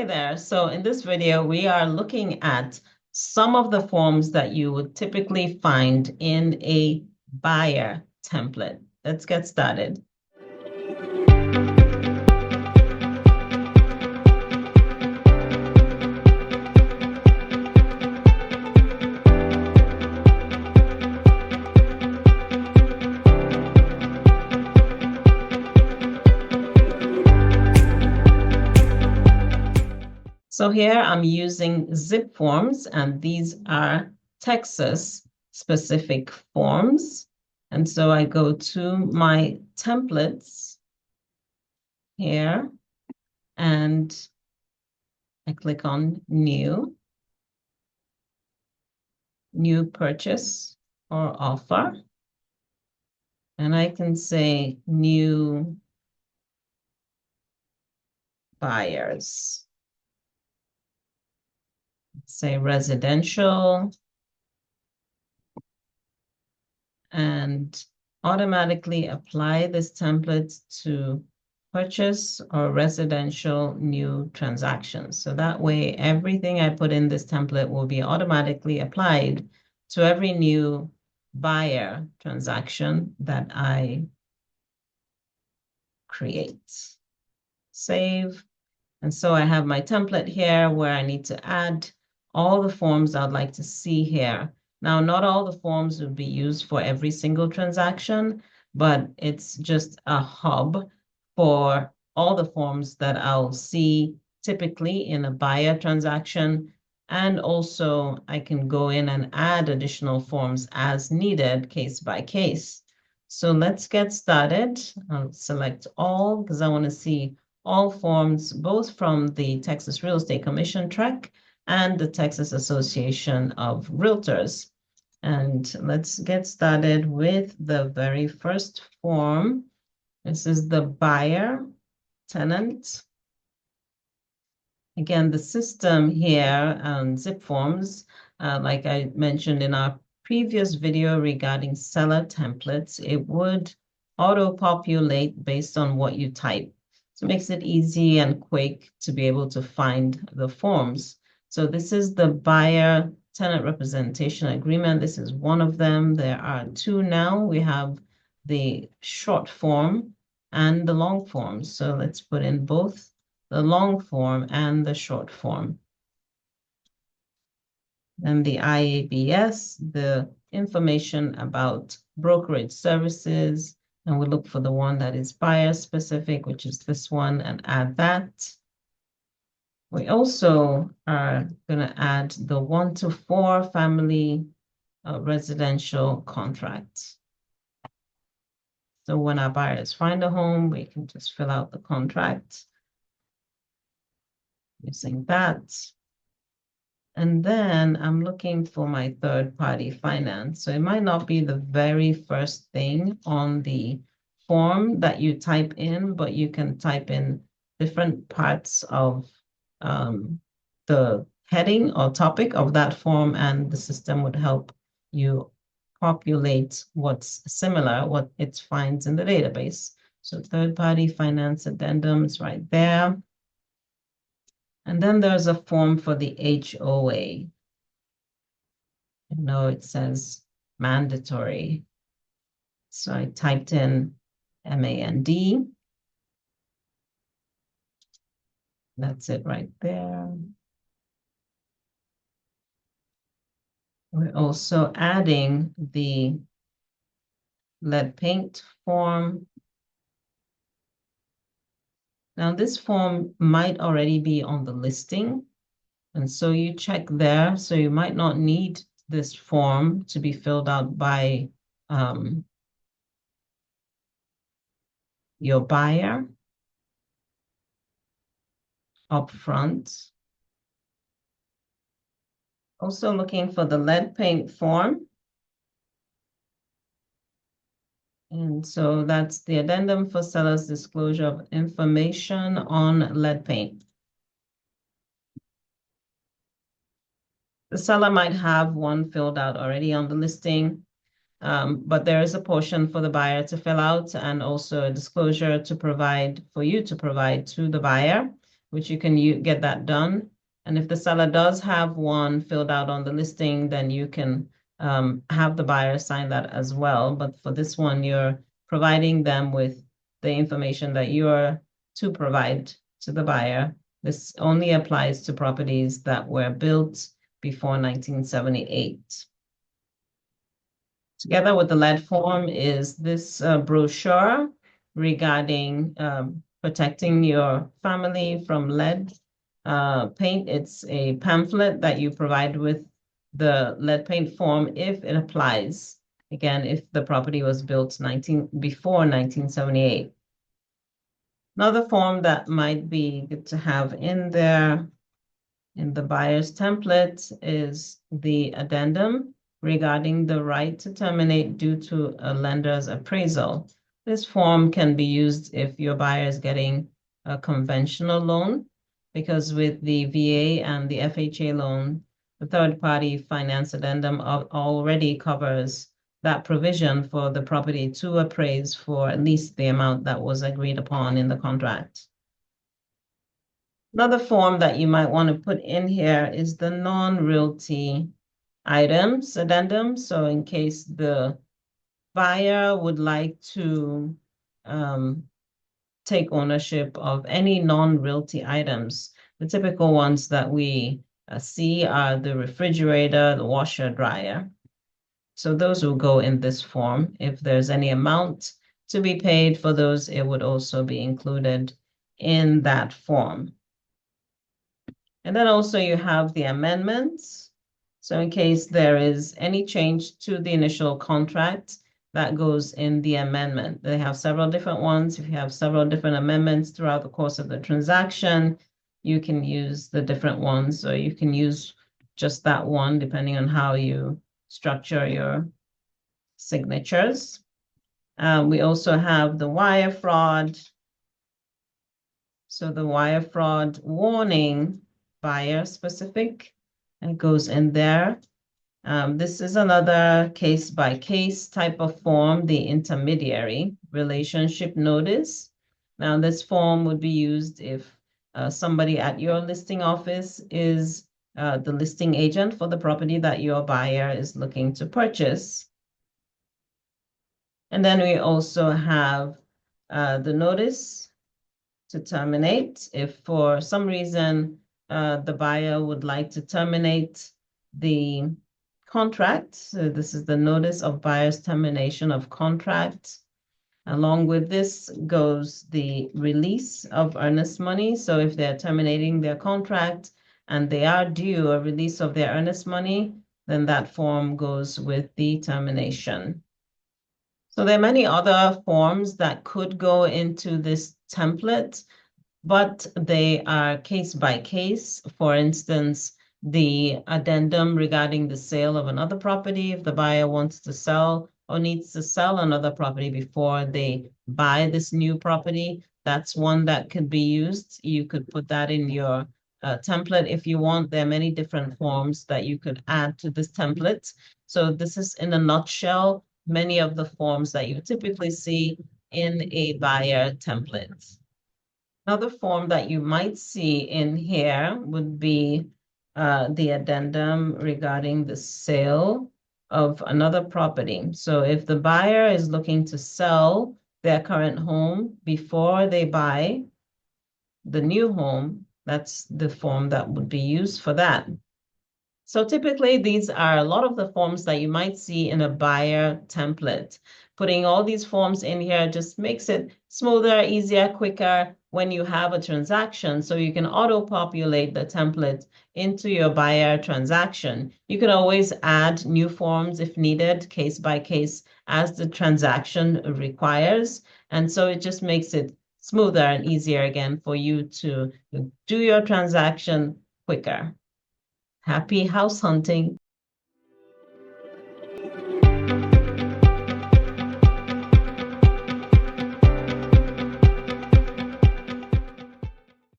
Hey there. So in this video, we are looking at some of the forms that you would typically find in a buyer template. Let's get started. So here I'm using zip forms, and these are Texas specific forms. And so I go to my templates here and I click on new purchase or offer. And I can say new buyers. Say residential, and automatically apply this template to purchase or residential new transactions. So that way, everything I put in this template will be automatically applied to every new buyer transaction that I create. Save. And so I have my template here where I need to add all the forms I'd like to see here. Now, not all the forms will be used for every single transaction, but it's just a hub for all the forms that I'll see typically in a buyer transaction. And also I can go in and add additional forms as needed, case by case. So let's get started. I'll select all because I want to see all forms, both from the Texas Real Estate Commission track and the Texas Association of Realtors. And let's get started with the very first form. This is the buyer tenant. Again, the system here on zip forms, like I mentioned in our previous video regarding seller templates, it would auto-populate based on what you type. So it makes it easy and quick to be able to find the forms. So this is the buyer tenant representation agreement. This is one of them. There are two now. We have the short form and the long form. So let's put in both the long form and the short form. Then the IABS, the information about brokerage services, and we look for the one that is buyer specific, which is this one, and add that. We also are going to add the 1 to 4 family residential contract. So when our buyers find a home, we can just fill out the contract using that. And then I'm looking for my third-party finance. So it might not be the very first thing on the form that you type in, but you can type in different parts of the heading or topic of that form, and the system would help you populate what's similar, what it finds in the database. So third-party finance addendum is right there. And then there's a form for the HOA. I know it says mandatory. So I typed in MAND. That's it right there. We're also adding the lead paint form. Now this form might already be on the listing, and so you check there. So you might not need this form to be filled out by your buyer up front. Also looking for the lead paint form. And so that's the addendum for seller's disclosure of information on lead paint. The seller might have one filled out already on the listing, but there is a portion for the buyer to fill out and also a disclosure to provide for you to provide to the buyer. which you can get that done. And if the seller does have one filled out on the listing, then you can have the buyer sign that as well. But for this one, you're providing them with the information that you're to provide to the buyer. This only applies to properties that were built before 1978. Together with the lead form is this brochure regarding protecting your family from lead paint. It's a pamphlet that you provide with the lead paint form if it applies. Again, if the property was built before 1978. Another form that might be good to have in there in the buyer's template is the addendum regarding the right to terminate due to a lender's appraisal. This form can be used if your buyer is getting a conventional loan, because with the VA and the FHA loan, the third-party finance addendum already covers that provision for the property to appraise for at least the amount that was agreed upon in the contract. Another form that you might want to put in here is the non-realty items addendum. So in case the buyer would like to take ownership of any non-realty items, the typical ones that we see are the refrigerator, the washer, dryer. So those will go in this form. If there's any amount to be paid for those, it would also be included in that form. And then also you have the amendments. So in case there is any change to the initial contract, that goes in the amendment. They have several different ones. If you have several different amendments throughout the course of the transaction, you can use the different ones, or you can use just that one depending on how you structure your signatures. We also have the wire fraud. So the wire fraud warning, buyer specific, and goes in there. This is another case by case type of form, the intermediary relationship notice. Now this form would be used if somebody at your listing office is the listing agent for the property that your buyer is looking to purchase. And then we also have the notice to terminate. If for some reason the buyer would like to terminate the contract, so this is the notice of buyer's termination of contract. Along with this goes the release of earnest money. So if they're terminating their contract and they are due a release of their earnest money, then that form goes with the termination. So there are many other forms that could go into this template, but they are case by case. For instance, the addendum regarding the sale of another property, if the buyer wants to sell or needs to sell another property before they buy this new property, that's one that could be used. You could put that in your template if you want. There are many different forms that you could add to this template. So this is in a nutshell, many of the forms that you typically see in a buyer template. Another form that you might see in here would be the addendum regarding the sale of another property. So if the buyer is looking to sell their current home before they buy the new home, that's the form that would be used for that. So typically, these are a lot of the forms that you might see in a buyer template. Putting all these forms in here just makes it smoother, easier, quicker when you have a transaction. So you can auto-populate the template into your buyer transaction. You can always add new forms if needed, case by case, as the transaction requires. And so it just makes it smoother and easier again for you to do your transaction quicker. Happy house hunting.